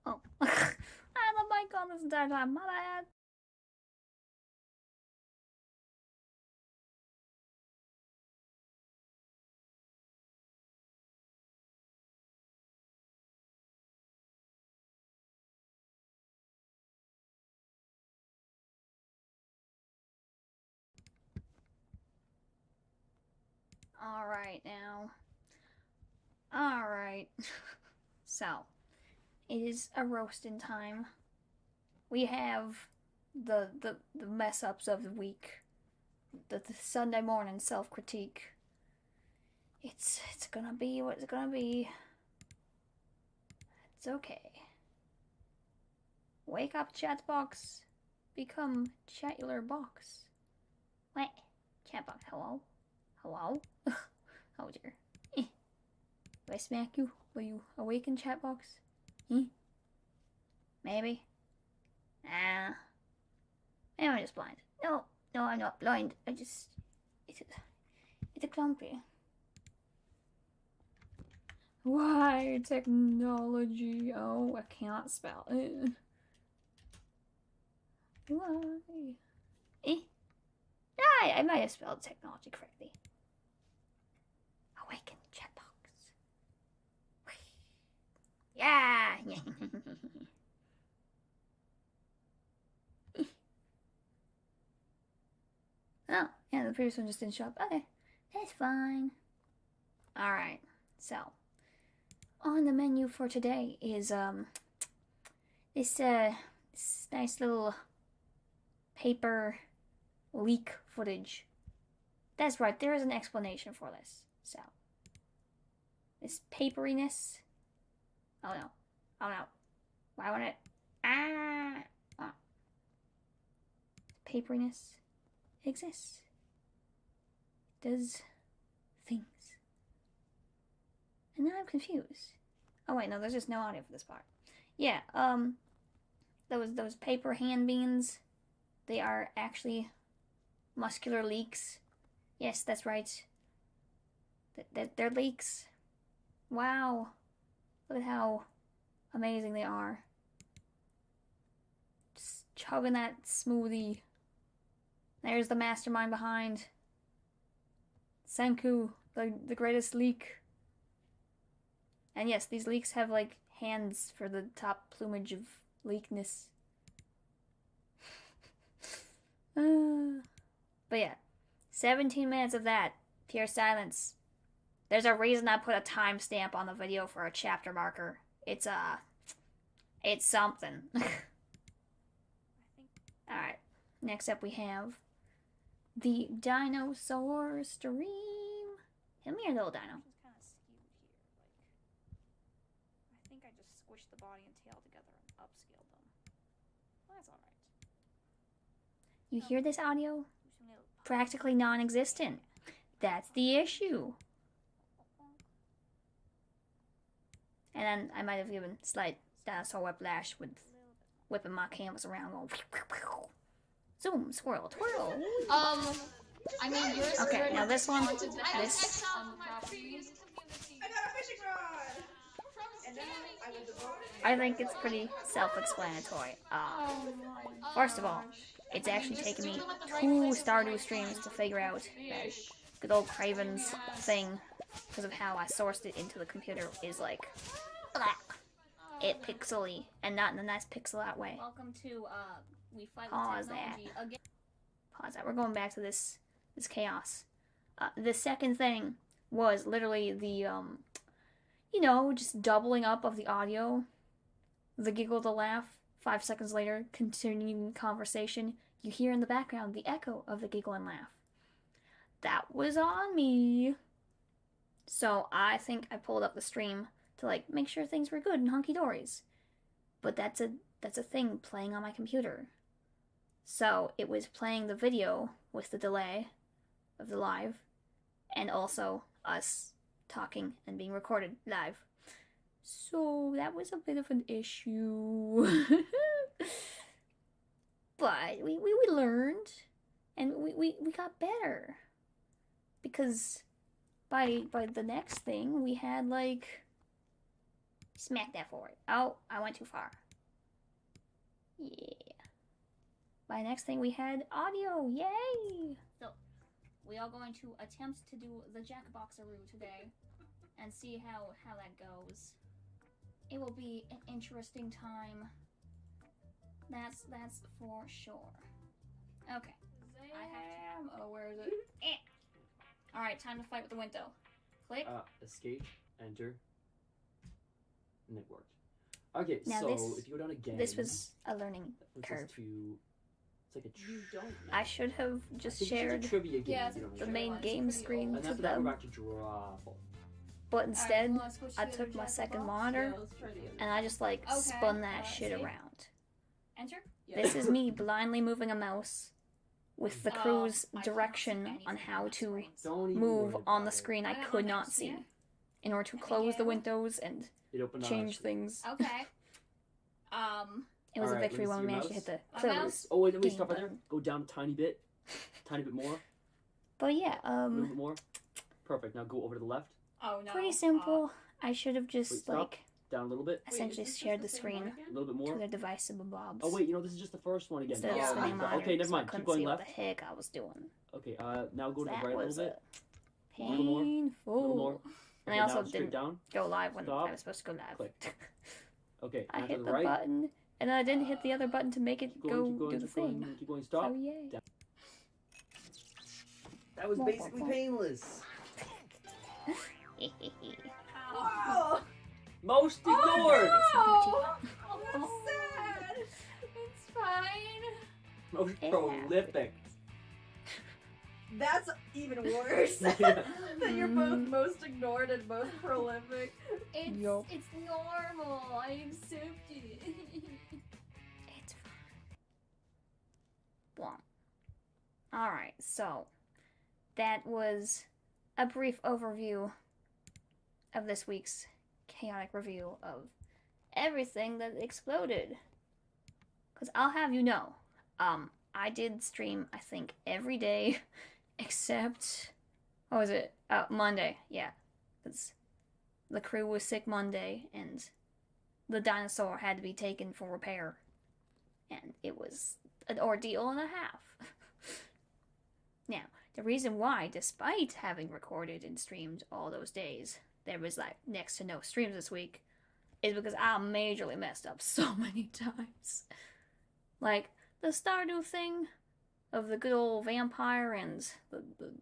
Oh, I had the mic on this entire time. My bad. Alright now. Alright. So, it is a roasting time. We have the mess ups of the week. The Sunday morning self critique. It's gonna be what it's gonna be. It's okay. Wake up, chat box. Become chatular box. What? Chat box, hello? Hello? Oh dear. Do I smack you? Will you awaken, chat box? Maybe? Maybe I'm just blind. No, I'm not blind. It's a clumpy. Why technology? Oh, I cannot spell it. Why? I might have spelled technology correctly. Awaken chatbox. Yeah. Oh, yeah, the previous one just didn't show up. Okay, that's fine. Alright, so on the menu for today is this nice little paper leak footage. That's right, there is an explanation for this. So this paperiness. Oh no. Why won't it? Oh. Paperiness exists. Does things. And now I'm confused. Oh wait, no, there's just no audio for this part. Yeah, those paper hand beans, they are actually muscular leaks. Yes, that's right. They're leaks. Wow. Look at how amazing they are. Just chugging that smoothie. There's the mastermind behind. Senku, the greatest leak. And yes, these leeks have like hands for the top plumage of leakness. But yeah, 17 minutes of that. Pure silence. There's a reason I put a timestamp on the video for a chapter marker. It's something. Alright, next up we have the dinosaur stream. Come here, little dino. It's kind of skewed here. I think I just squished the body and tail together and upscaled them. Well, that's alright. You hear this audio? Practically non-existent. That's the issue. And then I might have given slight dinosaur whiplash with whipping my canvas around, going zoom, swirl, twirl. I mean, yours. Okay, now this one, this. I got a fishing rod. I think it's pretty self-explanatory. First of all, it's actually taken me 2 Stardew streams to figure out that good old Craven's thing, because of how I sourced it into the computer, is like black. It pixely, and not in a nice pixel out way. Welcome to We Fight Pause with Technology that. again. Pause that. We're going back to this chaos. The second thing was literally the just doubling up of the audio, the giggle, the laugh. 5 seconds later, continuing conversation, you hear in the background the echo of the giggle and laugh. That was on me. So I think I pulled up the stream to like make sure things were good and hunky-dories. But that's a thing playing on my computer. So it was playing the video with the delay of the live, and also us talking and being recorded live. So that was a bit of an issue. But we learned, and we got better. Because by the next thing, we had like smack that forward. Oh, I went too far. Yeah. By next thing, we had audio. Yay! So we are going to attempt to do the Jackboxeroo today and see how that goes. It will be an interesting time. That's for sure. Okay. I am. Oh, where is it? All right, time to fight with the window. Click. Escape, enter, and it worked. Okay, Now so if you go down again, This was a learning curve. it's like a You don't. I should have just it's a shared trivia game. Yeah, you don't the know. main It's game pretty screen And to after that, them, we're back to Drawful. but instead, Alright, let's switch I to the took my Jack second box. monitor Yeah, let's try the other. and I just like Okay, spun that shit see? around. Enter. This is me blindly moving a mouse with the Oh, crew's I cannot direction see on anything how on to screens. Don't even move worry on about the it. screen I got my could not mouse see here. in order to I think close the I- windows and It opened on change our things. Okay. It was a Alright, victory let when me we see managed to your hit the My close. mouse? Oh wait, game stop right there. button. Go down a tiny bit more, But yeah, a little bit more. Perfect. Now go over to the left, Oh no. pretty simple. I should have just Wait, stop. like down a little bit, essentially is this shared the just the same one screen a little bit to more. their deviceable bobs. Oh wait, this is just the first one again. Instead of Yeah. spinning Oh, monitors, okay, never mind. I couldn't Keep going see left. what the heck I was doing. Okay, now go to the That right a was little bit. a A little more. painful. A little more. And Okay, I also now straight didn't down. go live when Stop. I was supposed to go live. Click. Okay, I now to hit the the right. button, and I didn't hit the other button to make it Keep going, keep go going, do the keep going, thing. keep going. Stop. So yay. Down. That was Wah, basically wah, wah. painless. Wow. Most ignored. Oh, that's sad. It's fine. Most It prolific. That's even worse. Yeah. That you're both most ignored and most prolific. It's Yup. it's normal. I accept it. It's fine. Alright, so that was a brief overview of this week's chaotic review of everything that exploded. Because I'll have you know, I did stream, I think, every day except, what was it? Monday, yeah. Because the crew was sick Monday, and the dinosaur had to be taken for repair. And it was an ordeal and a half. Now, the reason why, despite having recorded and streamed all those days, there was like next to no streams this week, is because I majorly messed up so many times. Like, the Stardew thing of the good old vampire and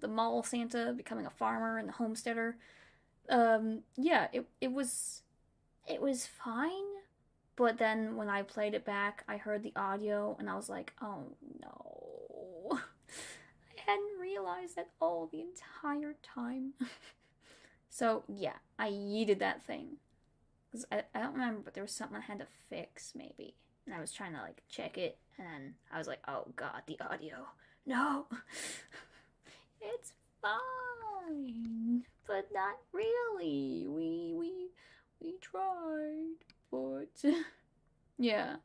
the mall Santa becoming a farmer and the homesteader. Yeah, it was fine, but then when I played it back, I heard the audio and I was like, oh no. I hadn't realized that all the entire time. So yeah, I yeeted that thing. Cause I don't remember, but there was something I had to fix maybe. And I was trying to like check it, and then I was like, oh god, the audio. No. It's fine. But not really. We tried, but yeah.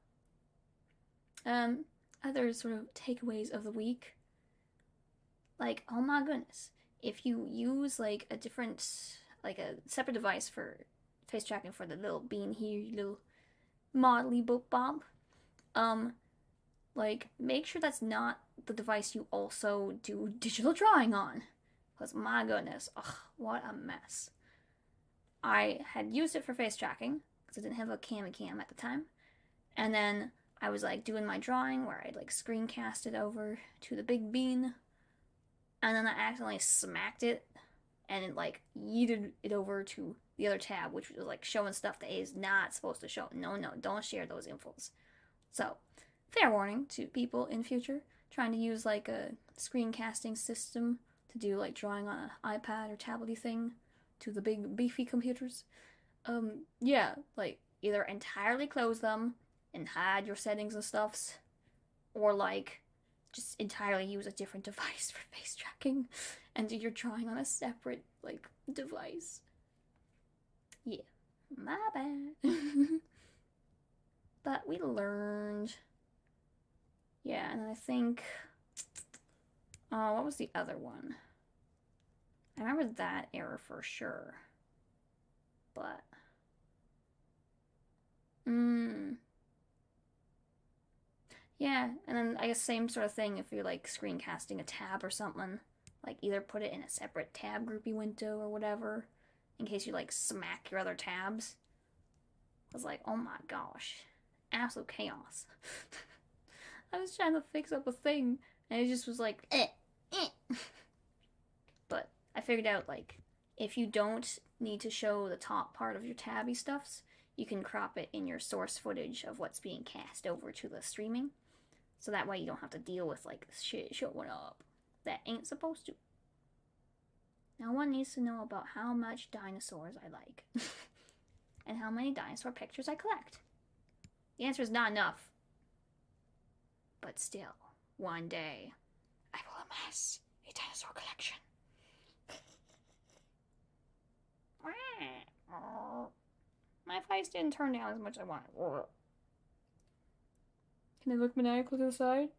Other sort of takeaways of the week. Like, oh my goodness. If you use like a separate device for face tracking for the little bean here, little modelly boop bob, like, make sure that's not the device you also do digital drawing on. Because my goodness, ugh, what a mess. I had used it for face tracking, because I didn't have a cam at the time. And then I was like doing my drawing where I'd like screencast it over to the big bean. And then I accidentally smacked it, and it like yeeted it over to the other tab, which was like showing stuff that is not supposed to show. No, don't share those infos. So, fair warning to people in future trying to use like a screencasting system to do like drawing on an iPad or tablety thing to the big beefy computers. Yeah, like either entirely close them and hide your settings and stuffs, or like just entirely use a different device for face tracking and do your drawing on a separate like device. Yeah, my bad. But we learned. Yeah, and I think, what was the other one? I remember that error for sure. But yeah, and then I guess same sort of thing if you're like screencasting a tab or something. Like either put it in a separate tab groupie window or whatever, in case you like smack your other tabs. I was like, oh my gosh, absolute chaos. I was trying to fix up a thing, and it just was like, But I figured out, like, if you don't need to show the top part of your tabby stuffs, you can crop it in your source footage of what's being cast over to the streaming. So that way you don't have to deal with, like, shit showing up that ain't supposed to. No one needs to know about how much dinosaurs I like. And how many dinosaur pictures I collect. The answer is not enough. But still, one day, I will amass a dinosaur collection. My face didn't turn down as much as I wanted. Can I look maniacal to the side?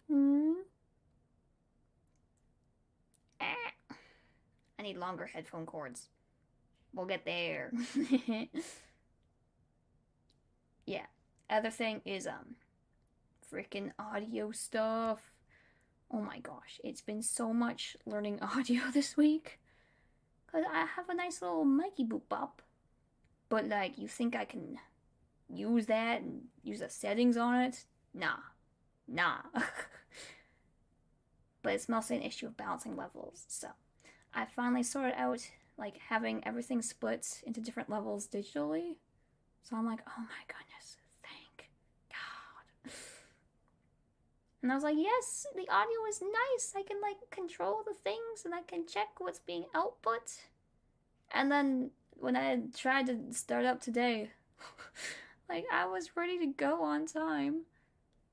I need longer headphone cords. We'll get there. Yeah. Other thing is freaking audio stuff. Oh my gosh, it's been so much learning audio this week. Cause I have a nice little micy boop bop. But like, you think I can use that and use the settings on it? Nah. But it's mostly an issue of balancing levels. So I finally sorted out like having everything split into different levels digitally. So I'm like, oh my goodness, thank God. And I was like, yes, the audio is nice. I can like control the things and I can check what's being output. And then when I tried to start up today, like I was ready to go on time.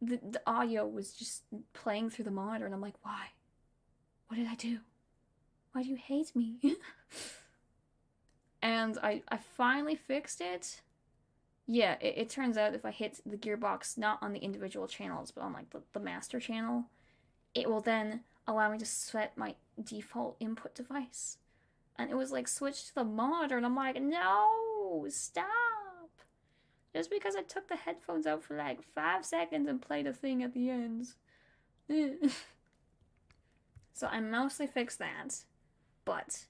The audio was just playing through the monitor and I'm like, why? What did I do? Why do you hate me? And I finally fixed it. Yeah, it turns out if I hit the gearbox not on the individual channels, but on like the master channel, it will then allow me to set my default input device. And it was like switched to the monitor, and I'm like, no, stop. Just because I took the headphones out for like 5 seconds and played a thing at the end. So I mostly fixed that, but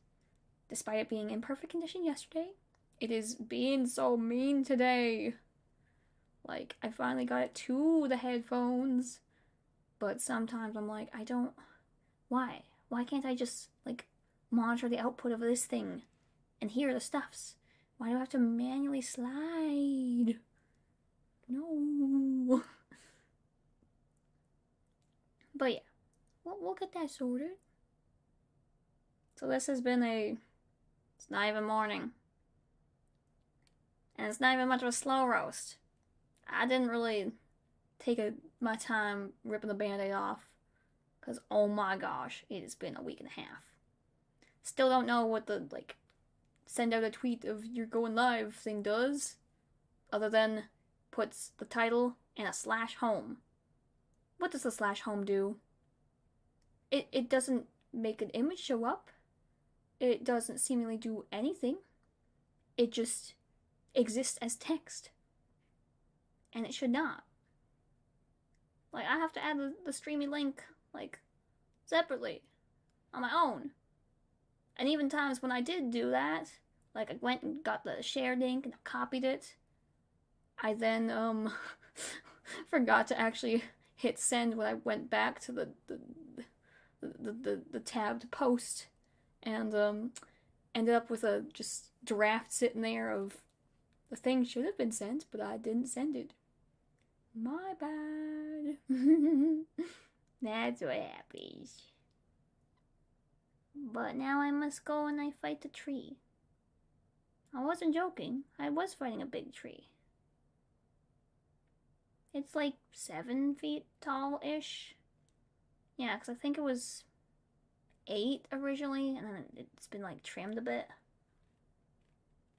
despite it being in perfect condition yesterday, it is being so mean today. Like, I finally got it to the headphones, but sometimes I'm like, why? Why can't I just, like, monitor the output of this thing and hear the stuffs? Why do I have to manually slide? No. But yeah, we'll get that sorted. So this has been it's not even morning. And it's not even much of a slow roast. I didn't really take my time ripping the band-aid off. Because, oh my gosh, it has been a week and a half. Still don't know what the, like, send out a tweet of you're going live thing does. Other than puts the title and a /home. What does the /home do? It doesn't make an image show up. It doesn't seemingly do anything. It just exists as text. And it should not. Like, I have to add the streaming link, like, separately. On my own. And even times when I did do that, like, I went and got the shared link and I copied it. I then, forgot to actually hit send when I went back to the tabbed post. And, ended up with a just draft sitting there of the thing should have been sent, but I didn't send it. My bad. That's what happens. But now I must go and I fight the tree. I wasn't joking. I was fighting a big tree. It's like 7 feet tall-ish. Yeah, because I think it was 8 originally, and then it's been like trimmed a bit.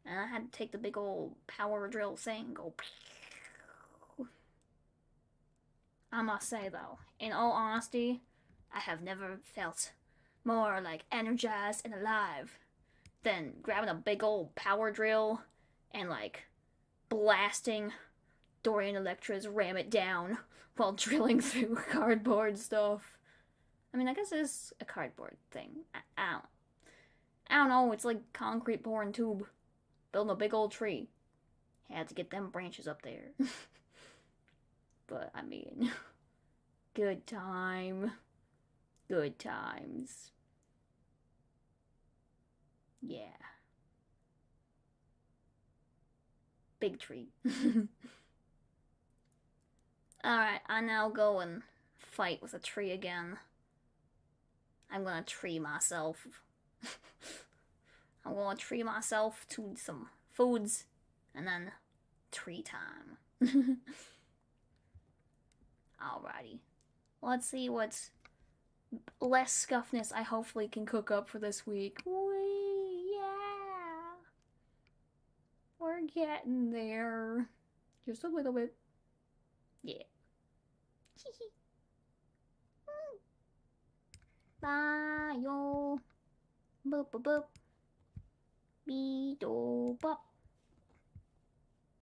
And I had to take the big old power drill thing and go. I must say though, in all honesty, I have never felt more like energized and alive than grabbing a big old power drill and like blasting Dorian Electra's ram it down while drilling through cardboard stuff. I mean, I guess it's a cardboard thing. I don't know. It's like concrete pouring tube, building a big old tree. Had to get them branches up there. But I mean, good time. Good times. Yeah. Big tree. Alright, I now go and fight with a tree again. I'm gonna tree myself. I'm gonna tree myself to some foods and then tree time. Alrighty. Let's see what's less scuffness I hopefully can cook up for this week. Whee, yeah! We're getting there. Just a little bit. Yeah. Bye, yo. Boop, boop, boop. Beep, do, bop.